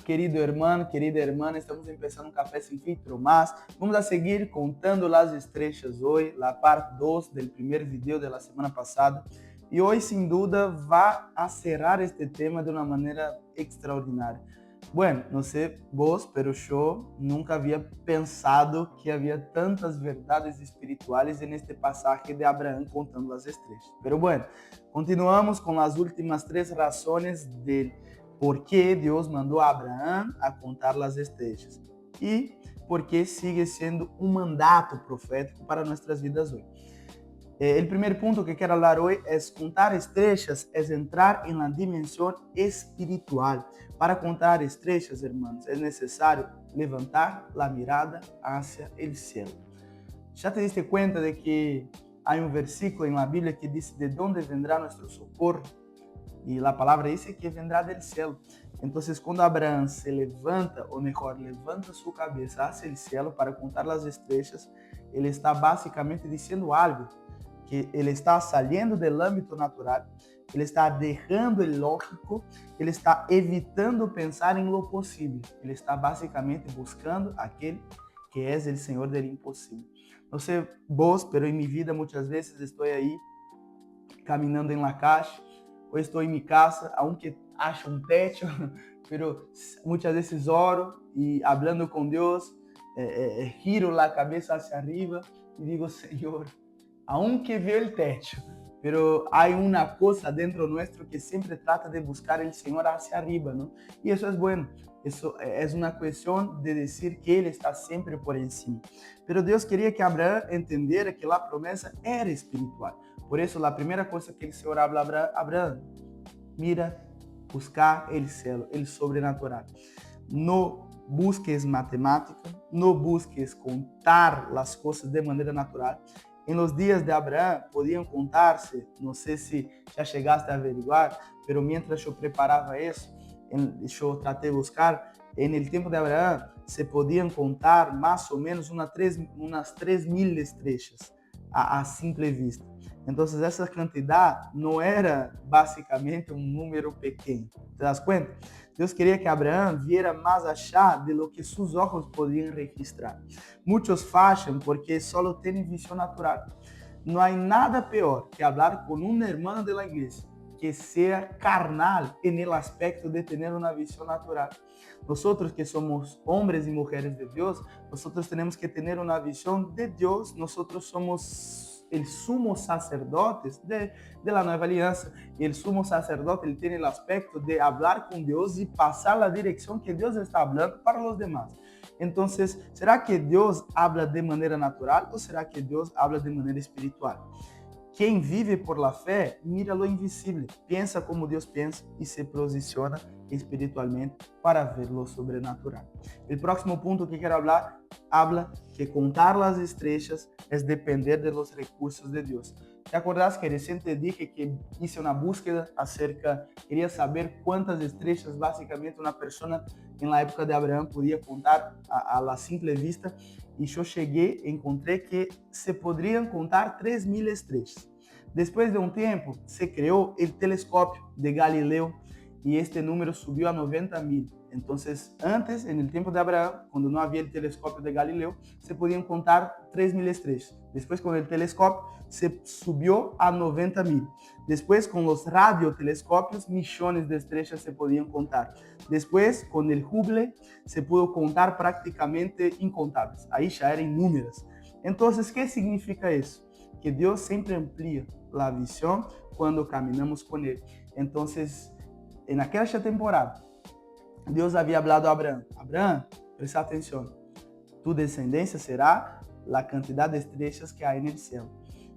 querida hermana, estamos empezando un Café Sin Filtro más. Vamos a seguir contando las estrellas hoy, la parte 2 del primer video de la semana pasada. Y hoy sin duda va a cerrar este tema de una manera extraordinaria. Bueno, no sé vos, pero yo nunca había pensado que había tantas verdades espirituales en este pasaje de Abraham contando las estrellas. Pero bueno, continuamos con las últimas 3 razones del por qué Dios mandó a Abraham a contar las estrellas y por qué sigue siendo un mandato profético para nuestras vidas hoy. El primer punto que quiero hablar hoy es contar estrellas, es entrar en la dimensión espiritual. Para contar estrellas, hermanos, es necesario levantar la mirada hacia el cielo. ¿Ya te diste cuenta de que hay un versículo en la Biblia que dice de dónde vendrá nuestro socorro? Y la palabra dice que vendrá del cielo. Entonces, cuando Abraham se levanta, o mejor, levanta su cabeza hacia el cielo para contar las estrellas, él está básicamente diciendo algo, que ele está saindo do âmbito natural, ele está deixando o lógico, ele está evitando pensar em lo possível, ele está basicamente buscando aquele que é o Senhor do impossível. Não sei vos, pero em minha vida muitas vezes estou aí caminhando em la calle, ou estou em minha casa, aunque acho um techo, pero muitas vezes oro e hablando com Deus, giro la cabeça hacia arriba e digo, Senhor, aunque veo el techo, pero hay una cosa dentro nuestro que siempre trata de buscar el Señor hacia arriba, ¿no? Y eso es bueno, eso es una cuestión de decir que Él está siempre por encima. Pero Dios quería que Abraham entendiera que la promesa era espiritual. Por eso la primera cosa que el Señor habla a Abraham, mira, buscar el cielo, el sobrenatural. No busques matemática, no busques contar las cosas de manera natural. En los días de Abraham podían contarse, no sé si ya llegaste a averiguar, pero mientras yo preparaba eso, yo traté de buscar, en el tiempo de Abraham se podían contar más o menos unas 3.000 estrellas a simple vista. Entonces esa cantidad no era básicamente un número pequeño. ¿Te das cuenta? Dios quería que Abraham viera más allá de lo que sus ojos podían registrar. Muchos fallan porque solo tienen visión natural. No hay nada peor que hablar con un hermano de la iglesia que sea carnal en el aspecto de tener una visión natural. Nosotros que somos hombres y mujeres de Dios, nosotros tenemos que tener una visión de Dios. Nosotros somos el sumo sacerdote de la nueva alianza, y el sumo sacerdote él tiene el aspecto de hablar con Dios y pasar la dirección que Dios está hablando para los demás. Entonces, ¿será que Dios habla de manera natural o será que Dios habla de manera espiritual? Quem vive por la fe mira lo invisible, piensa como Deus pensa e se posiciona espiritualmente para ver lo sobrenatural. O próximo ponto que quero falar habla que contar las estrellas es depender de los recursos de Dios. ¿Te acordás que recién te dije que hice una búsqueda acerca, quería saber cuántas estrellas básicamente una persona en la época de Abraham podía contar a la simple vista? Y yo llegué, encontré que se podrían contar 3.000 estrellas. Después de un tiempo, se creó el telescopio de Galileo y este número subió a 90.000. Entonces, antes, en el tiempo de Abraham, cuando no había el telescopio de Galileo, se podían contar 3.000 estrellas. Después, con el telescopio, se subió a 90.000. Después, con los radiotelescopios, millones de estrellas se podían contar. Después, con el Hubble, se pudo contar prácticamente incontables. Ahí ya eran números. Entonces, ¿qué significa eso? Que Dios siempre amplía la visión cuando caminamos con Él. Entonces, en aquella temporada, Deus havia hablado a Abraham. Abraham, presta atenção. Tu descendência será a quantidade de estrelas que há no céu.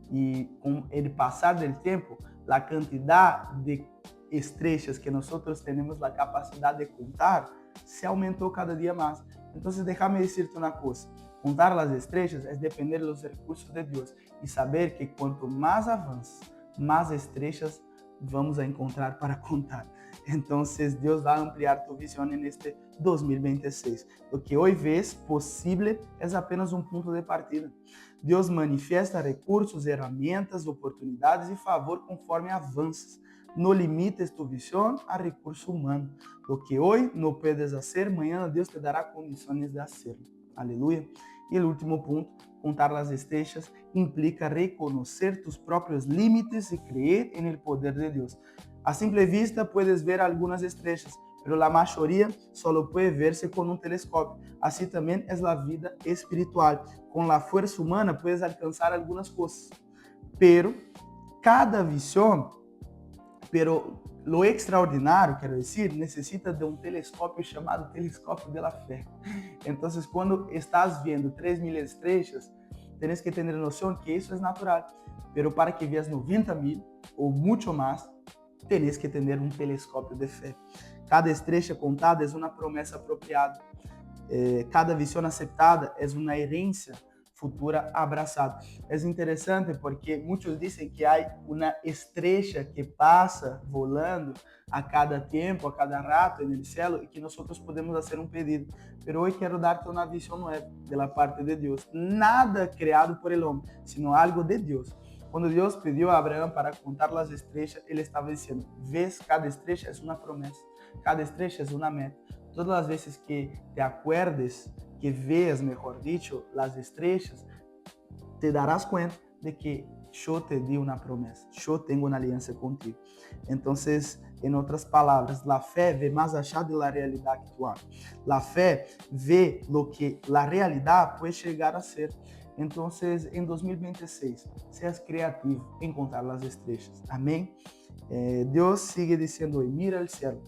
E com o passar do tempo, a quantidade de estrelas que nós temos a capacidade de contar se aumentou cada dia mais. Então, déjame decirte uma coisa. Contar as estrelas é depender dos recursos de Deus e saber que quanto mais avanças, mais estrelas vamos a encontrar para contar. Entonces Dios va a ampliar tu visión en este 2026. Lo que hoy ves posible es apenas un punto de partida. Dios manifiesta recursos, herramientas, oportunidades y favor conforme avanzas. no limites tu visión a recurso humano. Lo que hoy no puedes hacer, mañana Dios te dará condiciones de hacerlo. Aleluya. Y el último punto, contar las estrellas implica reconocer tus propios límites y creer en el poder de Dios. A simple vista puedes ver algunas estrellas, pero la mayoría solo puede verse con un telescopio. Así también es la vida espiritual. Con la fuerza humana puedes alcanzar algunas cosas, pero cada visión, pero lo extraordinario, quero decir, necessita de um telescópio chamado telescópio de la fé. Então, quando estás vendo 3.000 estrelas, tienes que ter noção que isso é natural, pero para que veas 90.000 ou muito mais, tienes que ter um telescópio de fé. Cada estrela contada é uma promessa apropriada. Cada visão aceptada é uma herência futura abraçada. É interessante porque muitos dizem que há uma estrela que passa volando a cada tempo, a cada rato no céu e que nós podemos fazer um pedido. Mas hoje quero dar-te uma visão nova da parte de Deus. Nada criado por el homem, sino algo de Deus. Quando Deus pediu a Abraão para contar as estrelas, ele estava dizendo: "Ves, cada estrela é uma promessa, cada estrela é uma meta. Todas as vezes que te acuerdes, que veas, mejor dicho, las estrellas, te darás cuenta de que yo te di una promesa, yo tengo una alianza contigo". Entonces, en otras palabras, la fe ve más allá de la realidad actual. La fe ve lo que la realidad puede llegar a ser. Entonces, en 2026, seas creativo en contar las estrellas. Amén. Dios sigue diciendo hoy: mira el cielo,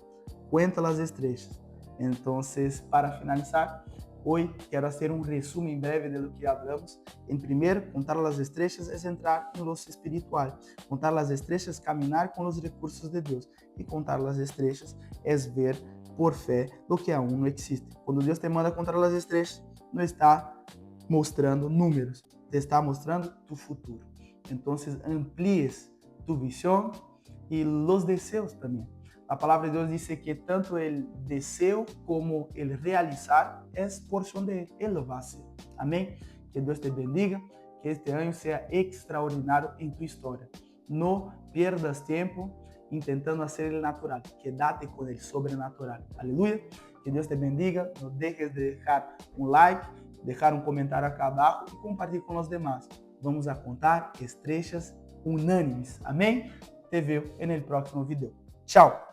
cuenta las estrellas. Entonces, para finalizar, hoy quiero hacer un resumen breve de lo que hablamos. En primer, contar las estrellas es entrar en lo espiritual. Contar las estrellas es caminar con los recursos de Dios. Y contar las estrellas es ver por fe lo que aún no existe. Cuando Dios te manda contar las estrellas, no está mostrando números, te está mostrando tu futuro. Entonces, amplíes tu visión y los deseos también. A palavra de Deus diz que tanto o desejo como o realizar é porção de Ele. Ele vai ser. Amém? Que Deus te bendiga, que este ano seja extraordinário em tua história. Não perdas tempo intentando fazer o natural. Quédate com o sobrenatural. Aleluia. Que Deus te bendiga. Não deixes de deixar um like, deixar um comentário aqui abaixo e compartilhar com os demais. Vamos a contar estrelas unânimes. Amém? Te vejo no próximo vídeo. Tchau!